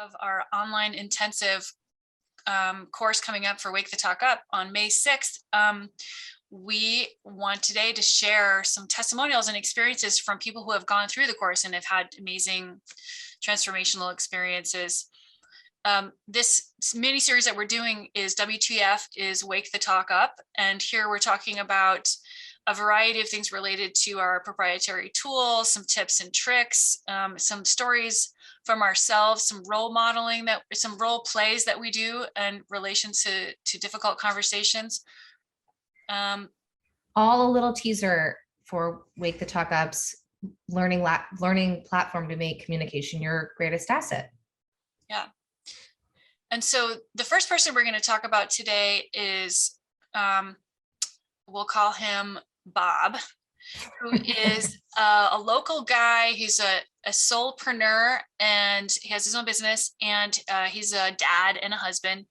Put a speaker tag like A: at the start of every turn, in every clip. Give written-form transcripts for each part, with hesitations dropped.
A: of our online intensive course coming up for Wake the Talk Up on May 6th. We want today to share some testimonials and experiences from people who have gone through the course and have had amazing transformational experiences. This mini series that we're doing is WTF, is Wake the Talk Up. And here we're talking about a variety of things related to our proprietary tools, some tips and tricks, some stories from ourselves, some role modeling, some role plays that we do in relation to difficult conversations.
B: All a little teaser for Wake the Talk Up's learning platform to make communication your greatest asset.
A: Yeah. And so the first person we're going to talk about today is, we'll call him Bob, who is a local guy. He's a soulpreneur, and he has his own business, and he's a dad and a husband.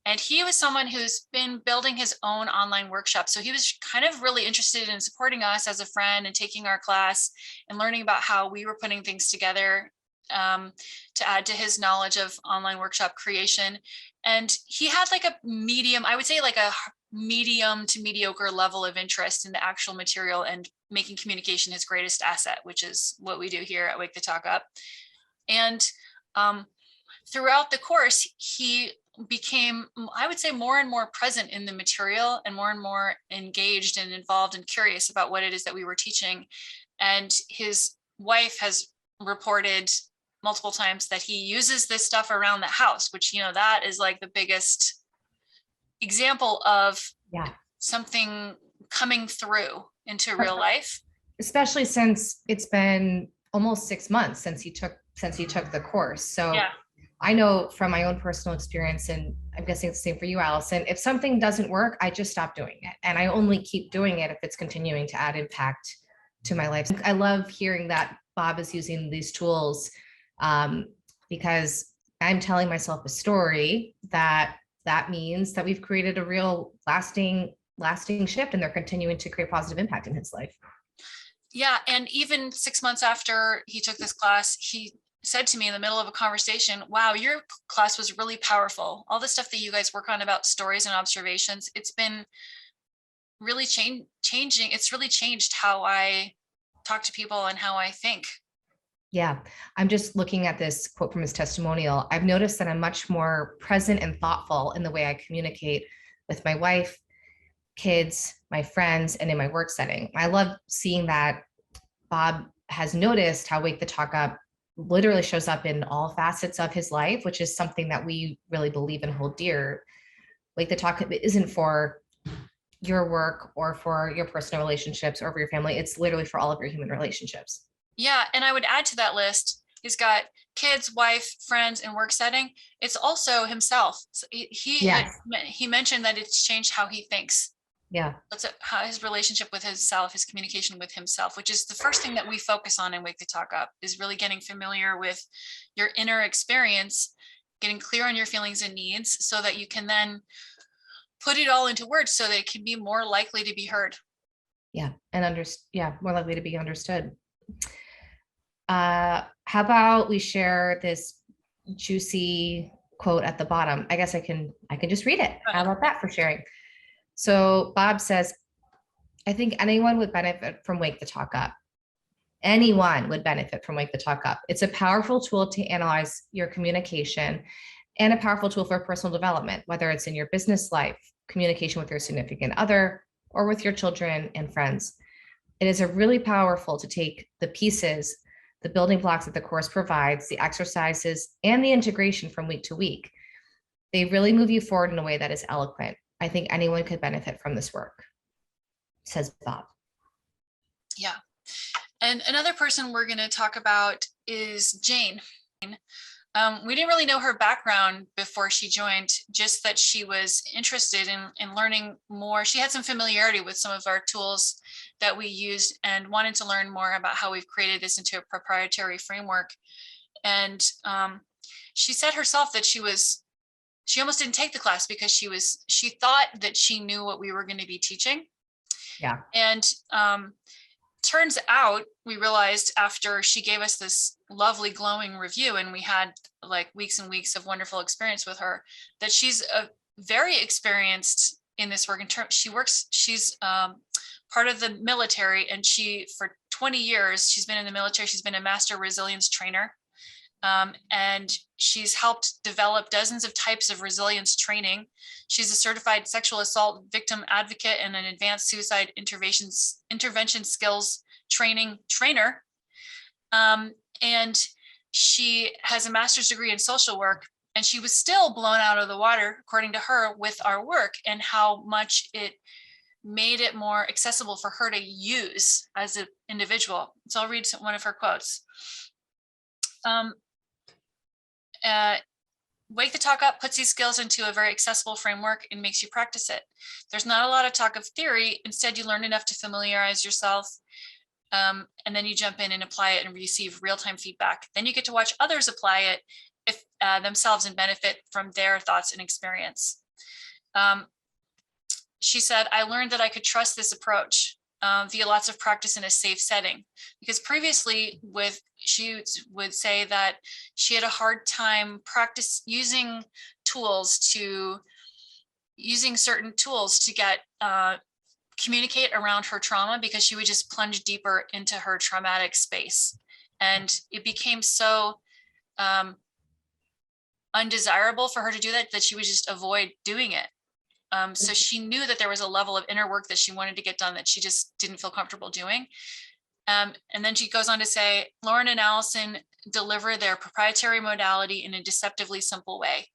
A: And he was someone who's been building his own online workshop. So he was kind of really interested in supporting us as a friend and taking our class and learning about how we were putting things together to add to his knowledge of online workshop creation. And he had like a medium, I would say like a medium to mediocre level of interest in the actual material and making communication his greatest asset, which is what we do here at Wake the Talk Up. And throughout the course, he became, I would say, more and more present in the material and more engaged and involved and curious about what it is that we were teaching. And his wife has reported multiple times that he uses this stuff around the house, which, you know, that is like the biggest example of something coming through into real life.
B: Especially since it's been almost 6 months since he took the course. So yeah. I know from my own personal experience, and I'm guessing it's the same for you, Allison, if something doesn't work, I just stop doing it. And I only keep doing it if it's continuing to add impact to my life. I love hearing that Bob is using these tools because I'm telling myself a story that means that we've created a real lasting shift, and they're continuing to create positive impact in his life.
A: Yeah. And even 6 months after he took this class, he said to me in the middle of a conversation, wow, your class was really powerful. All the stuff that you guys work on about stories and observations, it's been really changing. It's really changed how I talk to people and how I think.
B: Yeah, I'm just looking at this quote from his testimonial. I've noticed that I'm much more present and thoughtful in the way I communicate with my wife, kids, my friends, and in my work setting. I love seeing that Bob has noticed how Wake the Talk Up literally shows up in all facets of his life, which is something that we really believe and hold dear. Wake the Talk Up isn't for your work or for your personal relationships or for your family. It's literally for all of your human relationships.
A: Yeah. And I would add to that list, he's got kids, wife, friends, and work setting. It's also himself. So he mentioned that it's changed how he thinks.
B: Yeah.
A: That's how his relationship with himself, his communication with himself, which is the first thing that we focus on in Wake the Talk Up, is really getting familiar with your inner experience, getting clear on your feelings and needs so that you can then put it all into words so that it can be more likely to be heard.
B: Yeah. And more likely to be understood. How about we share this juicy quote at the bottom? I guess I can just read it. How about that for sharing? So Bob says, I think anyone would benefit from Wake the Talk Up. Anyone would benefit from Wake the Talk Up. It's a powerful tool to analyze your communication and a powerful tool for personal development, whether it's in your business life, communication with your significant other, or with your children and friends. It is a really powerful to take the pieces, the building blocks that the course provides, the exercises, and the integration from week to week. They really move you forward in a way that is eloquent. I think anyone could benefit from this work, says Bob.
A: Yeah. And another person we're going to talk about is Jane. We didn't really know her background before she joined, just that she was interested in learning more. She had some familiarity with some of our tools that we used and wanted to learn more about how we've created this into a proprietary framework. And she said herself that she almost didn't take the class because she thought that she knew what we were going to be teaching.
B: Yeah.
A: And turns out, we realized after she gave us this lovely glowing review, and we had like weeks and weeks of wonderful experience with her, that she's a very experienced in this work. She's part of the military, and for 20 years, she's been in the military. She's been a master resilience trainer. And she's helped develop dozens of types of resilience training. She's a certified sexual assault victim advocate and an advanced suicide intervention skills trainer. And she has a master's degree in social work, and she was still blown out of the water, according to her, with our work and how much it made it more accessible for her to use as an individual. So I'll read one of her quotes. Wake the Talk Up puts these skills into a very accessible framework and makes you practice it. There's not a lot of talk of theory. Instead, you learn enough to familiarize yourself, and then you jump in and apply it and receive real-time feedback. Then you get to watch others apply it themselves and benefit from their thoughts and experience. She said, I learned that I could trust this approach via lots of practice in a safe setting, because previously she would say that she had a hard time using certain tools to get communicate around her trauma, because she would just plunge deeper into her traumatic space, and it became so undesirable for her to do that she would just avoid doing it. So she knew that there was a level of inner work that she wanted to get done that she just didn't feel comfortable doing. And then she goes on to say, Lauren and Allison deliver their proprietary modality in a deceptively simple way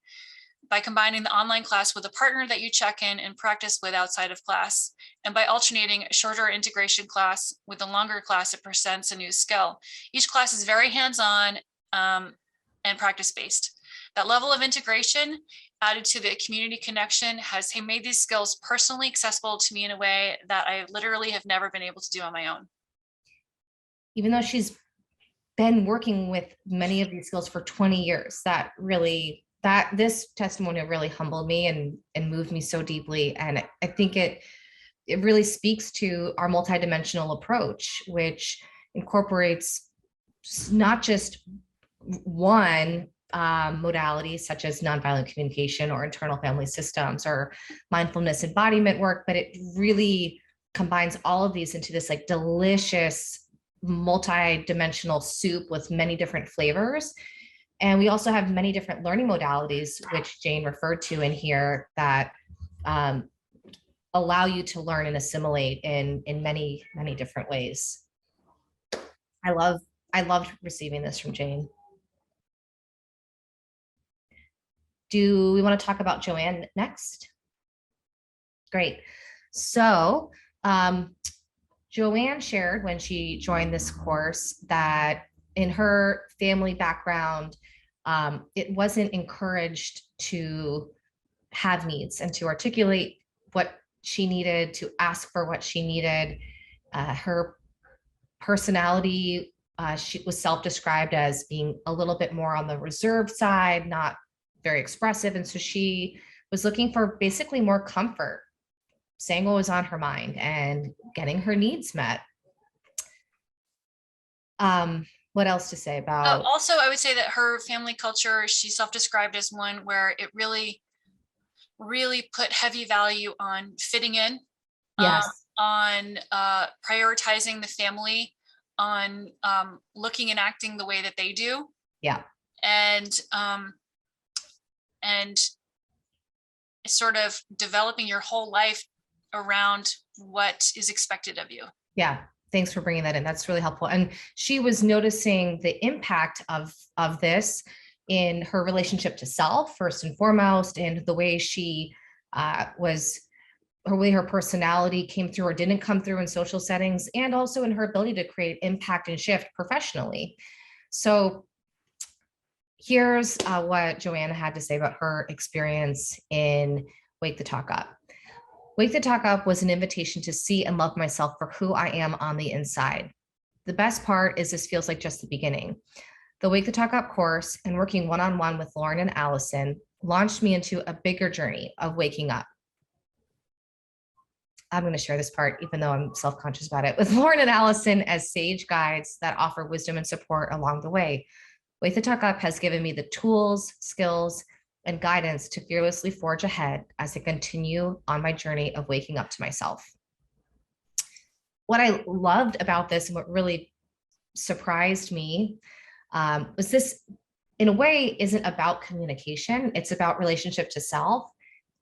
A: by combining the online class with a partner that you check in and practice with outside of class, and by alternating a shorter integration class with a longer class that presents a new skill. Each class is very hands-on and practice-based. That level of integration added to the community connection has made these skills personally accessible to me in a way that I literally have never been able to do on my own.
B: Even though she's been working with many of these skills for 20 years, this testimonial really humbled me and moved me so deeply. And I think it really speaks to our multidimensional approach, which incorporates not just one modalities such as nonviolent communication or internal family systems or mindfulness embodiment work, but it really combines all of these into this like delicious multi-dimensional soup with many different flavors. And we also have many different learning modalities, which Jane referred to in here, that allow you to learn and assimilate in many, many different ways. I loved receiving this from Jane. Do we want to talk about Joanne next? Great. So Joanne shared when she joined this course that in her family background, it wasn't encouraged to have needs and to articulate what she needed, to ask for what she needed. Her personality, she was self-described as being a little bit more on the reserved side, not very expressive. And so she was looking for basically more comfort, saying what was on her mind and getting her needs met. What else to say about?
A: Also, I would say that her family culture, she self-described as one where it really, really put heavy value on fitting in,
B: Yes.
A: On prioritizing the family, on looking and acting the way that they do.
B: Yeah.
A: And sort of developing your whole life around what is expected of you.
B: Yeah. Thanks for bringing that in. That's really helpful. And she was noticing the impact of this in her relationship to self, first and foremost, and the way she her personality came through or didn't come through in social settings, and also in her ability to create impact and shift professionally. So here's what Joanna had to say about her experience in Wake the Talk Up. Wake the Talk Up was an invitation to see and love myself for who I am on the inside. The best part is this feels like just the beginning. The Wake the Talk Up course and working one-on-one with Lauren and Allison launched me into a bigger journey of waking up. I'm going to share this part, even though I'm self-conscious about it, with Lauren and Allison as sage guides that offer wisdom and support along the way. Wake the Talk Up has given me the tools, skills, and guidance to fearlessly forge ahead as I continue on my journey of waking up to myself. What I loved about this and what really surprised me was this, in a way, isn't about communication. It's about relationship to self.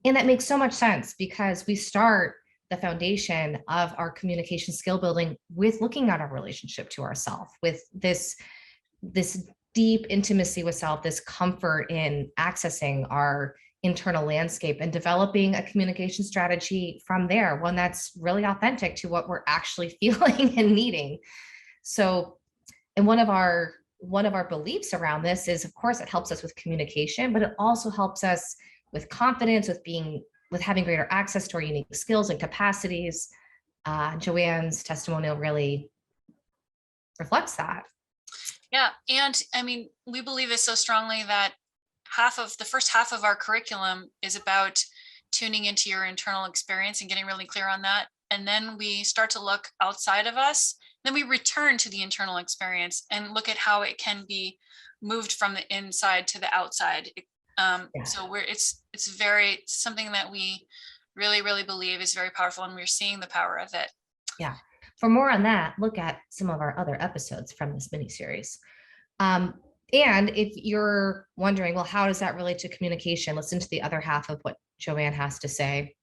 B: And that makes so much sense because we start the foundation of our communication skill building with looking at our relationship to ourself, with this deep intimacy with self, this comfort in accessing our internal landscape and developing a communication strategy from there, one that's really authentic to what we're actually feeling and needing. So, and one of our beliefs around this is, of course, it helps us with communication, but it also helps us with confidence, with having greater access to our unique skills and capacities. Joanne's testimonial really reflects that.
A: Yeah. And I mean, we believe this so strongly that the first half of our curriculum is about tuning into your internal experience and getting really clear on that. And then we start to look outside of us. Then we return to the internal experience and look at how it can be moved from the inside to the outside. So it's something that we really, really believe is very powerful, and we're seeing the power of it.
B: Yeah. For more on that, look at some of our other episodes from this mini-series. And if you're wondering, well, how does that relate to communication? Listen to the other half of what Joanne has to say.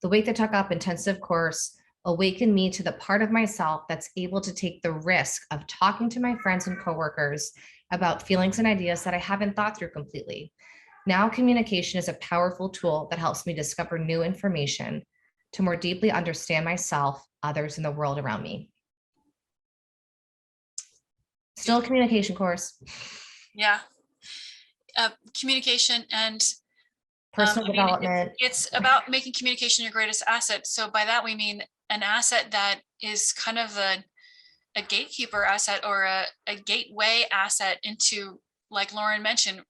B: The Wake the Talk Up intensive course awakened me to the part of myself that's able to take the risk of talking to my friends and coworkers about feelings and ideas that I haven't thought through completely. Now, communication is a powerful tool that helps me discover new information to more deeply understand myself, others, and the world around me. Still a communication course.
A: Yeah. Communication and
B: personal development.
A: It's about making communication your greatest asset. So by that, we mean an asset that is kind of a gatekeeper asset or a gateway asset into, like Lauren mentioned,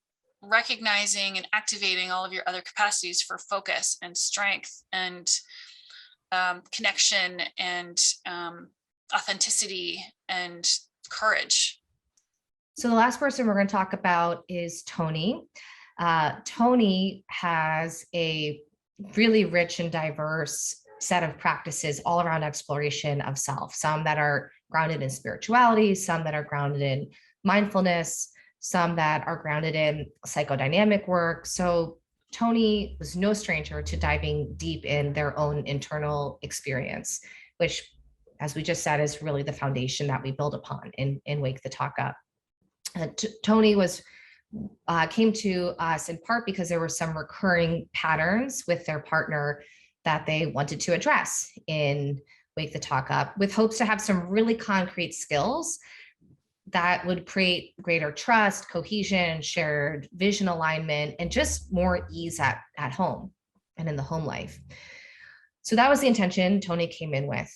A: recognizing and activating all of your other capacities for focus and strength and connection and authenticity and courage.
B: So the last person we're going to talk about is Tony. Tony has a really rich and diverse set of practices all around exploration of self, some that are grounded in spirituality, some that are grounded in mindfulness, some that are grounded in psychodynamic work. So Tony was no stranger to diving deep in their own internal experience, which, as we just said, is really the foundation that we build upon in Wake the Talk Up. Tony came to us in part because there were some recurring patterns with their partner that they wanted to address in Wake the Talk Up, with hopes to have some really concrete skills that would create greater trust, cohesion, shared vision alignment, and just more ease at home and in the home life. So that was the intention Tony came in with.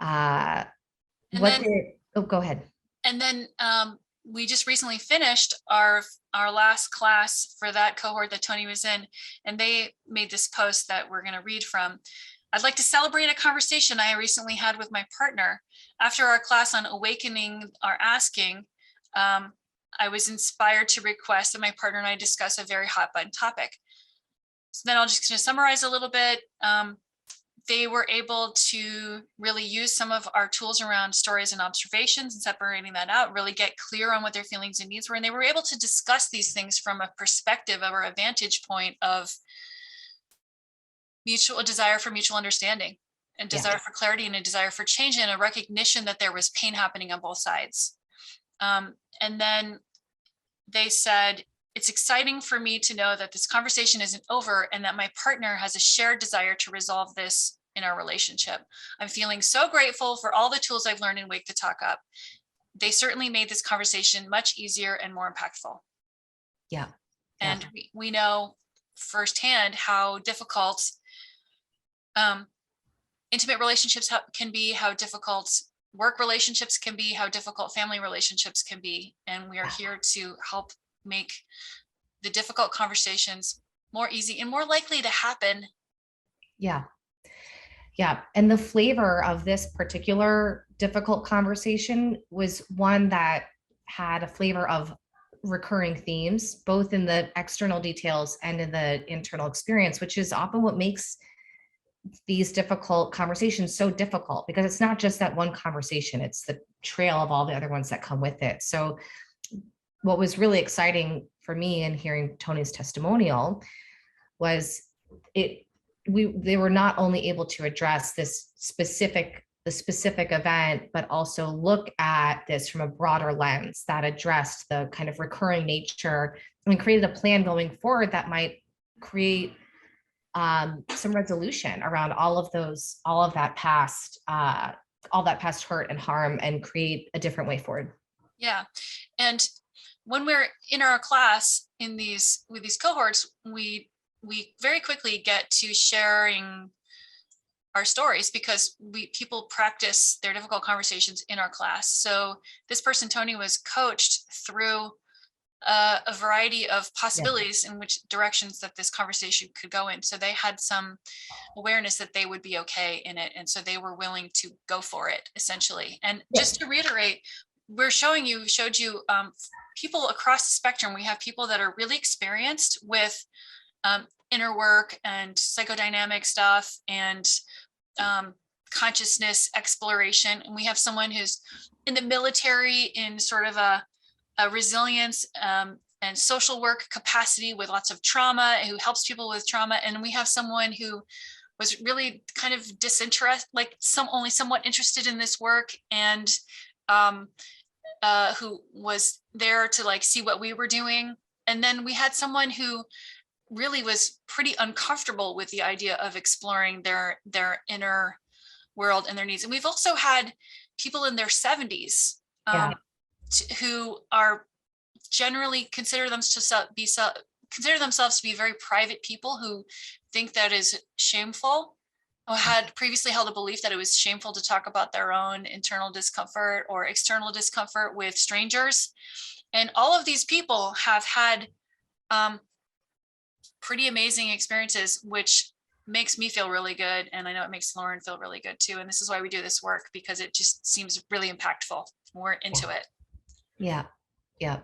B: Go ahead.
A: And then we just recently finished our last class for that cohort that Tony was in, and they made this post that we're going to read from. I'd like to celebrate a conversation I recently had with my partner. After our class on awakening our asking, I was inspired to request that my partner and I discuss a very hot button topic. So then I'll just summarize a little bit. They were able to really use some of our tools around stories and observations and separating that out, really get clear on what their feelings and needs were. And they were able to discuss these things from a perspective or a vantage point of mutual desire for mutual understanding and desire for clarity and a desire for change and a recognition that there was pain happening on both sides. And then they said, it's exciting for me to know that this conversation isn't over and that my partner has a shared desire to resolve this in our relationship. I'm feeling so grateful for all the tools I've learned in Wake the Talk Up. They certainly made this conversation much easier and more impactful.
B: Yeah.
A: And we know firsthand how difficult intimate relationships can be, how difficult work relationships can be, how difficult family relationships can be. And we are here to help make the difficult conversations more easy and more likely to happen.
B: Yeah. Yeah. And the flavor of this particular difficult conversation was one that had a flavor of recurring themes, both in the external details and in the internal experience, which is often what makes these difficult conversations so difficult, because it's not just that one conversation, it's the trail of all the other ones that come with it. So what was really exciting for me in hearing Tony's testimonial was they were not only able to address the specific event, but also look at this from a broader lens that addressed the kind of recurring nature and created a plan going forward that might create some resolution around all of that past hurt and harm, and create a different way forward.
A: Yeah. And when we're in our class with these cohorts, we very quickly get to sharing our stories, because people practice their difficult conversations in our class. So this person, Tony, was coached through a variety of possibilities in which directions that this conversation could go in. So they had some awareness that they would be okay in it. And so they were willing to go for it, essentially. And just to reiterate, showed you people across the spectrum. We have people that are really experienced with inner work and psychodynamic stuff and consciousness exploration. And we have someone who's in the military in sort of a resilience and social work capacity with lots of trauma, who helps people with trauma. And we have someone who was really kind of disinterested, like only somewhat interested in this work, and who was there to like see what we were doing. And then we had someone who really was pretty uncomfortable with the idea of exploring their inner world and their needs. And we've also had people in their 70s who are generally consider themselves to be very private people, who think that is shameful, or had previously held a belief that it was shameful to talk about their own internal discomfort or external discomfort with strangers. And all of these people have had pretty amazing experiences, which makes me feel really good. And I know it makes Lauren feel really good too. And this is why we do this work, because it just seems really impactful. We're into it.
B: Yeah. Yeah.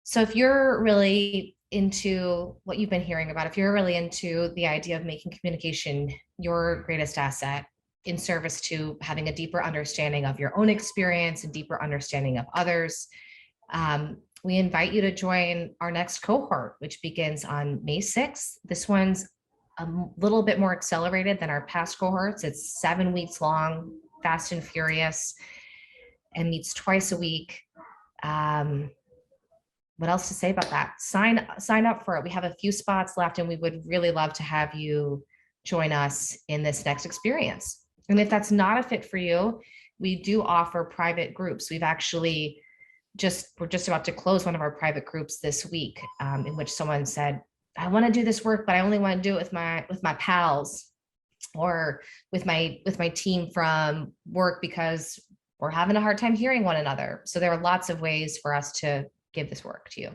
B: So if you're really into what you've been hearing about, if you're really into the idea of making communication your greatest asset in service to having a deeper understanding of your own experience and deeper understanding of others, we invite you to join our next cohort, which begins on May 6th. This one's a little bit more accelerated than our past cohorts. It's 7 weeks long, fast and furious, and meets twice a week. What else to say about that? Sign up for it. We have a few spots left, and we would really love to have you join us in this next experience. And if that's not a fit for you, we do offer private groups. We're just about to close one of our private groups this week, in which someone said, I want to do this work, but I only want to do it with my pals or with my team from work, because we're having a hard time hearing one another. So there are lots of ways for us to give this work to you.